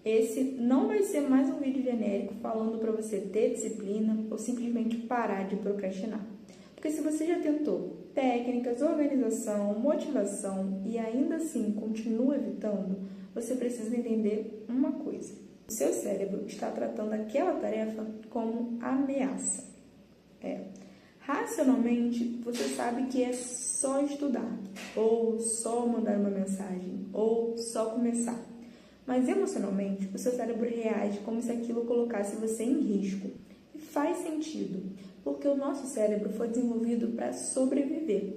Esse não vai ser mais um vídeo genérico falando para você ter disciplina ou simplesmente parar de procrastinar. Porque se você já tentou técnicas, organização, motivação e ainda assim continua evitando, você precisa entender uma coisa. O seu cérebro está tratando aquela tarefa como ameaça. Racionalmente, você sabe que é só estudar, ou só mandar uma mensagem, ou só começar. Mas emocionalmente, o seu cérebro reage como se aquilo colocasse você em risco. E faz sentido, porque o nosso cérebro foi desenvolvido para sobreviver.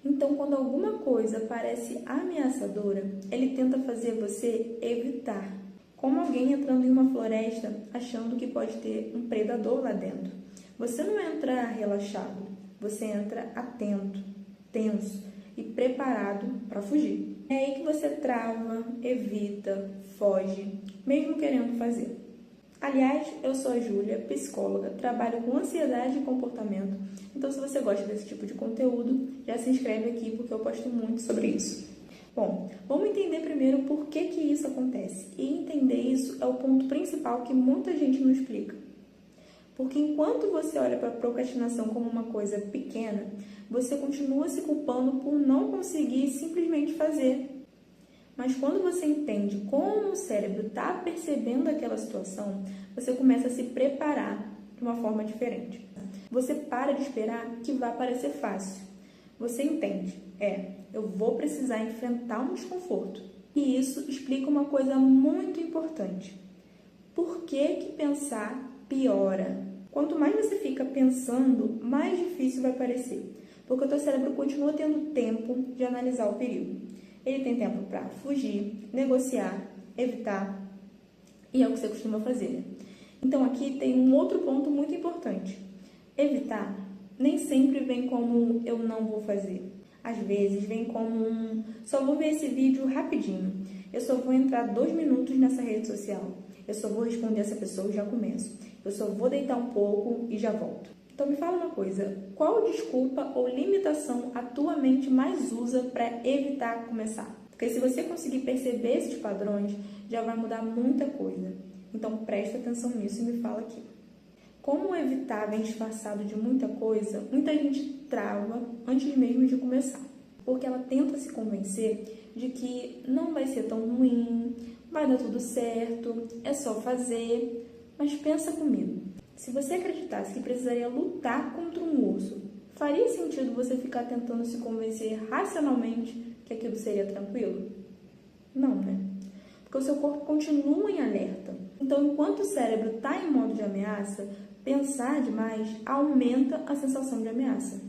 Então, quando alguma coisa parece ameaçadora, ele tenta fazer você evitar. Como alguém entrando em uma floresta achando que pode ter um predador lá dentro. Você não entra relaxado, você entra atento, tenso e preparado para fugir. É aí que você trava, evita, foge, mesmo querendo fazer. Aliás, eu sou a Júlia, psicóloga, trabalho com ansiedade e comportamento. Então, se você gosta desse tipo de conteúdo, já se inscreve aqui porque eu posto muito sobre isso. Bom, vamos entender primeiro por que isso acontece. E entender isso é o ponto principal que muita gente não explica. Porque enquanto você olha para a procrastinação como uma coisa pequena, você continua se culpando por não conseguir simplesmente fazer. Mas quando você entende como o cérebro está percebendo aquela situação, você começa a se preparar de uma forma diferente. Você para de esperar que vai parecer fácil. Você entende, eu vou precisar enfrentar um desconforto. E isso explica uma coisa muito importante. Por que pensar piora? Quanto mais você fica pensando, mais difícil vai parecer. Porque o teu cérebro continua tendo tempo de analisar o perigo. Ele tem tempo para fugir, negociar, evitar, e é o que você costuma fazer. Então aqui tem um outro ponto muito importante. Evitar nem sempre vem como eu não vou fazer. Às vezes vem como só vou ver esse vídeo rapidinho. Eu só vou entrar 2 minutos nessa rede social. Eu só vou responder essa pessoa e já começo. Eu só vou deitar um pouco e já volto. Então me fala uma coisa, qual desculpa ou limitação a tua mente mais usa para evitar começar? Porque se você conseguir perceber esses padrões, já vai mudar muita coisa. Então presta atenção nisso e me fala aqui. Como evitar vem disfarçado de muita coisa, muita gente trava antes mesmo de começar. Porque ela tenta se convencer de que não vai ser tão ruim, vai dar tudo certo, é só fazer. Mas pensa comigo, se você acreditasse que precisaria lutar contra um urso, faria sentido você ficar tentando se convencer racionalmente que aquilo seria tranquilo? Não, né? Porque o seu corpo continua em alerta. Então, enquanto o cérebro está em modo de ameaça, pensar demais aumenta a sensação de ameaça.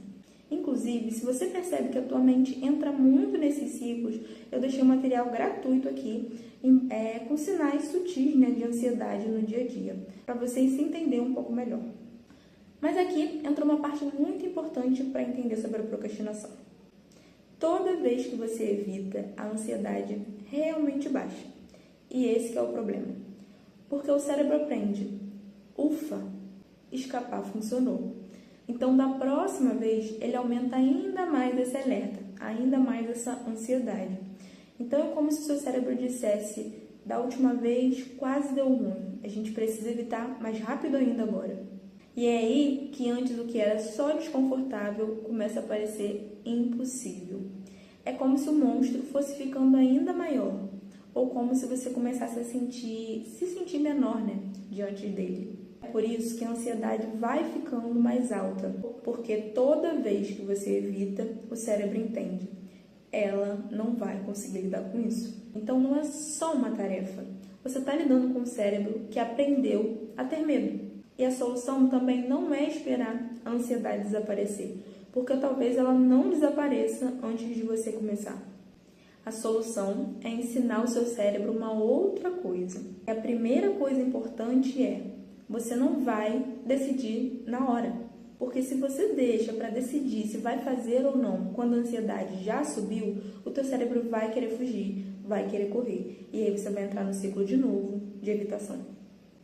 Inclusive, se você percebe que a tua mente entra muito nesses ciclos, eu deixei um material gratuito aqui com sinais sutis, de ansiedade no dia a dia, para vocês se entenderem um pouco melhor. Mas aqui entra uma parte muito importante para entender sobre a procrastinação. Toda vez que você evita, a ansiedade realmente baixa. E esse que é o problema. Porque o cérebro aprende, ufa, escapar funcionou. Então, da próxima vez, ele aumenta ainda mais esse alerta, ainda mais essa ansiedade. Então, é como se o seu cérebro dissesse, da última vez quase deu ruim, a gente precisa evitar mais rápido ainda agora. E é aí que antes o que era só desconfortável começa a parecer impossível. É como se o monstro fosse ficando ainda maior, ou como se você começasse a se sentir menor, diante dele. É por isso que a ansiedade vai ficando mais alta, porque toda vez que você evita, o cérebro entende. Ela não vai conseguir lidar com isso. Então não é só uma tarefa. Você está lidando com um cérebro que aprendeu a ter medo. E a solução também não é esperar a ansiedade desaparecer, porque talvez ela não desapareça antes de você começar. A solução é ensinar o seu cérebro uma outra coisa. E a primeira coisa importante você não vai decidir na hora. Porque se você deixa para decidir se vai fazer ou não quando a ansiedade já subiu, o teu cérebro vai querer fugir, vai querer correr. E aí você vai entrar no ciclo de novo de evitação.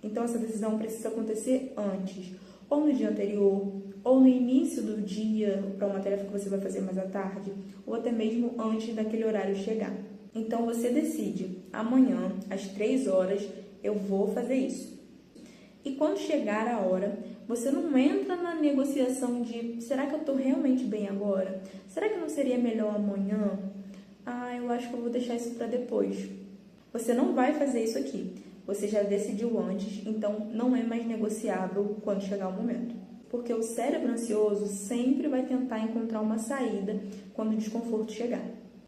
Então essa decisão precisa acontecer antes, ou no dia anterior, ou no início do dia, para uma tarefa que você vai fazer mais à tarde, ou até mesmo antes daquele horário chegar. Então você decide, amanhã, às 3 horas, eu vou fazer isso. E quando chegar a hora, você não entra na negociação de será que eu estou realmente bem agora? Será que não seria melhor amanhã? Eu acho que eu vou deixar isso para depois. Você não vai fazer isso aqui. Você já decidiu antes, então não é mais negociável quando chegar o momento. Porque o cérebro ansioso sempre vai tentar encontrar uma saída quando o desconforto chegar.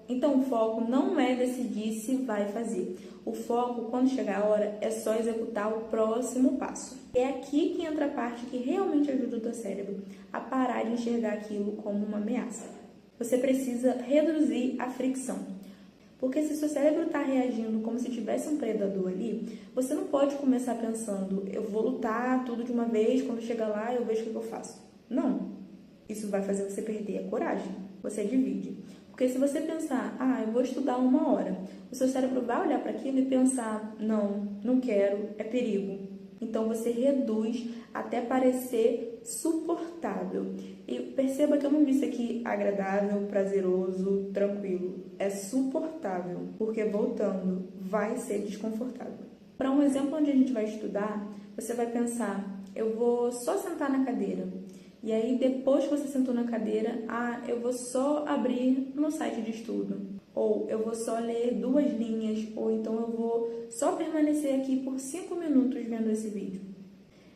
Então o foco não é decidir se vai fazer. O foco, quando chegar a hora, é só executar o próximo passo. É aqui que entra a parte que realmente ajuda o teu cérebro a parar de enxergar aquilo como uma ameaça. Você precisa reduzir a fricção. Porque se seu cérebro está reagindo como se tivesse um predador ali, você não pode começar pensando, eu vou lutar tudo de uma vez, quando chegar lá eu vejo o que eu faço. Não. Isso vai fazer você perder a coragem. Você divide. Porque se você pensar, eu vou estudar 1 hora, o seu cérebro vai olhar para aquilo e pensar, não quero, é perigo. Então você reduz até parecer suportável. E perceba que eu não disse aqui agradável, prazeroso, tranquilo. É suportável, porque voltando, vai ser desconfortável. Para um exemplo onde a gente vai estudar, você vai pensar, eu vou só sentar na cadeira. E aí, depois que você sentou na cadeira, eu vou só abrir no site de estudo. Ou eu vou só ler 2 linhas. Ou então eu vou só permanecer aqui por 5 minutos vendo esse vídeo.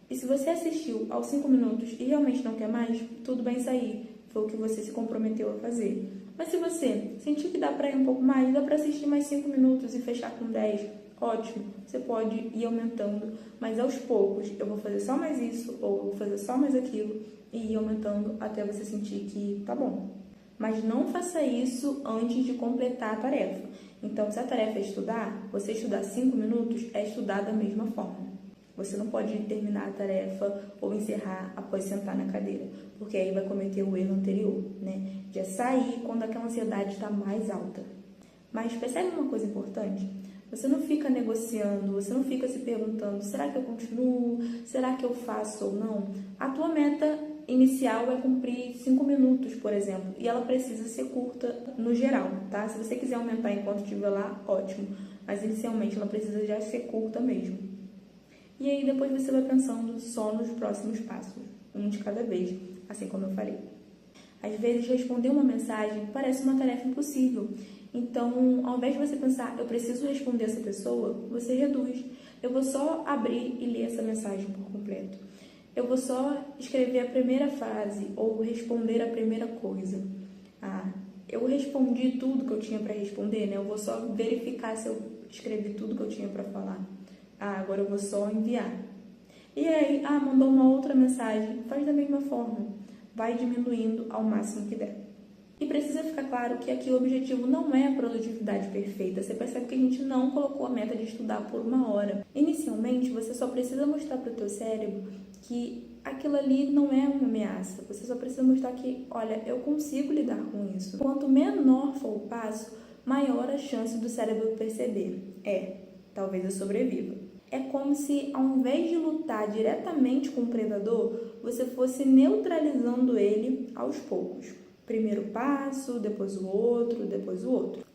E se você assistiu aos 5 minutos e realmente não quer mais, tudo bem sair. Foi o que você se comprometeu a fazer. Mas se você sentir que dá para ir um pouco mais, dá para assistir mais 5 minutos e fechar com 10, ótimo. Você pode ir aumentando, mas aos poucos eu vou fazer só mais isso ou eu vou fazer só mais aquilo e ir aumentando até você sentir que tá bom. Mas não faça isso antes de completar a tarefa. Então, se a tarefa é estudar, você estudar 5 minutos é estudar da mesma forma. Você não pode terminar a tarefa ou encerrar após sentar na cadeira, porque aí vai cometer o erro anterior, né? De sair quando aquela ansiedade está mais alta. Mas percebe uma coisa importante? Você não fica negociando, você não fica se perguntando, será que eu continuo? Será que eu faço ou não? A tua meta inicial é cumprir 5 minutos, por exemplo, e ela precisa ser curta no geral, tá? Se você quiser aumentar enquanto estiver lá, ótimo, mas inicialmente ela precisa já ser curta mesmo. E aí depois você vai pensando só nos próximos passos, um de cada vez, assim como eu falei. Às vezes responder uma mensagem parece uma tarefa impossível, então ao invés de você pensar, eu preciso responder essa pessoa, você reduz. Eu vou só abrir e ler essa mensagem por completo. Eu vou só escrever a primeira frase ou responder a primeira coisa. Eu respondi tudo que eu tinha para responder, né? Eu vou só verificar se eu escrevi tudo que eu tinha para falar. Agora eu vou só enviar. E aí, mandou uma outra mensagem. Faz da mesma forma. Vai diminuindo ao máximo que der. E precisa ficar claro que aqui o objetivo não é a produtividade perfeita. Você percebe que a gente não colocou a meta de estudar por 1 hora. Inicialmente, você só precisa mostrar para o teu cérebro que aquilo ali não é uma ameaça. Você só precisa mostrar que, olha, eu consigo lidar com isso. Quanto menor for o passo, maior a chance do cérebro perceber. Talvez eu sobreviva. É como se, ao invés de lutar diretamente com o predador, você fosse neutralizando ele aos poucos. Primeiro passo, depois o outro,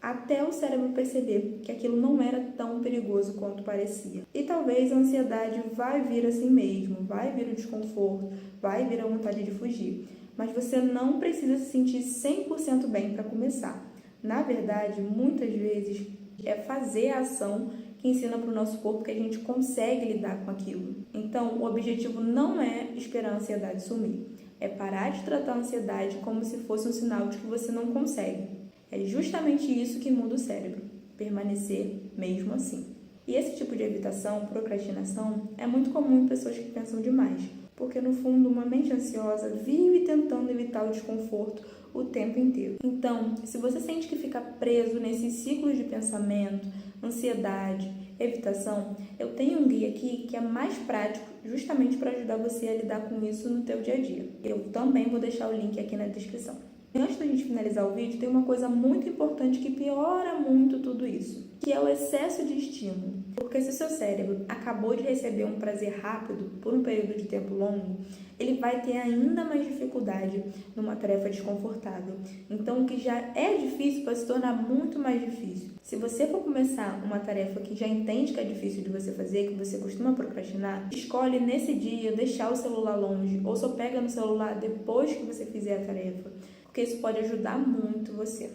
até o cérebro perceber que aquilo não era tão perigoso quanto parecia. E talvez a ansiedade vai vir assim mesmo, vai vir o desconforto, vai vir a vontade de fugir. Mas você não precisa se sentir 100% bem para começar. Na verdade, muitas vezes é fazer a ação que ensina para o nosso corpo que a gente consegue lidar com aquilo. Então, o objetivo não é esperar a ansiedade sumir. É parar de tratar a ansiedade como se fosse um sinal de que você não consegue. É justamente isso que muda o cérebro, permanecer mesmo assim. E esse tipo de evitação, procrastinação, é muito comum em pessoas que pensam demais, porque no fundo uma mente ansiosa vive tentando evitar o desconforto o tempo inteiro. Então, se você sente que fica preso nesses ciclos de pensamento, ansiedade, evitação, eu tenho um guia aqui que é mais prático justamente para ajudar você a lidar com isso no teu dia a dia. Eu também vou deixar o link aqui na descrição. Antes da gente finalizar o vídeo, tem uma coisa muito importante que piora muito tudo isso, que é o excesso de estímulo. Porque se o seu cérebro acabou de receber um prazer rápido por um período de tempo longo, ele vai ter ainda mais dificuldade numa tarefa desconfortável. Então, o que já é difícil vai se tornar muito mais difícil. Se você for começar uma tarefa que já entende que é difícil de você fazer, que você costuma procrastinar, escolhe nesse dia deixar o celular longe ou só pega no celular depois que você fizer a tarefa, porque isso pode ajudar muito você.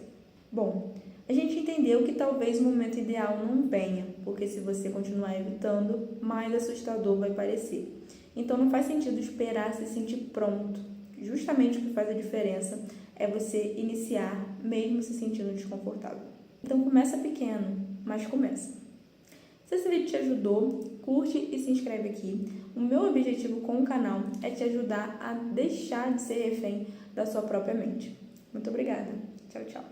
Bom, a gente entendeu que talvez o momento ideal não venha, porque se você continuar evitando, mais assustador vai parecer. Então não faz sentido esperar se sentir pronto. Justamente o que faz a diferença é você iniciar mesmo se sentindo desconfortável. Então começa pequeno, mas começa. Se esse vídeo te ajudou, curte e se inscreve aqui. O meu objetivo com o canal é te ajudar a deixar de ser refém da sua própria mente. Muito obrigada. Tchau, tchau.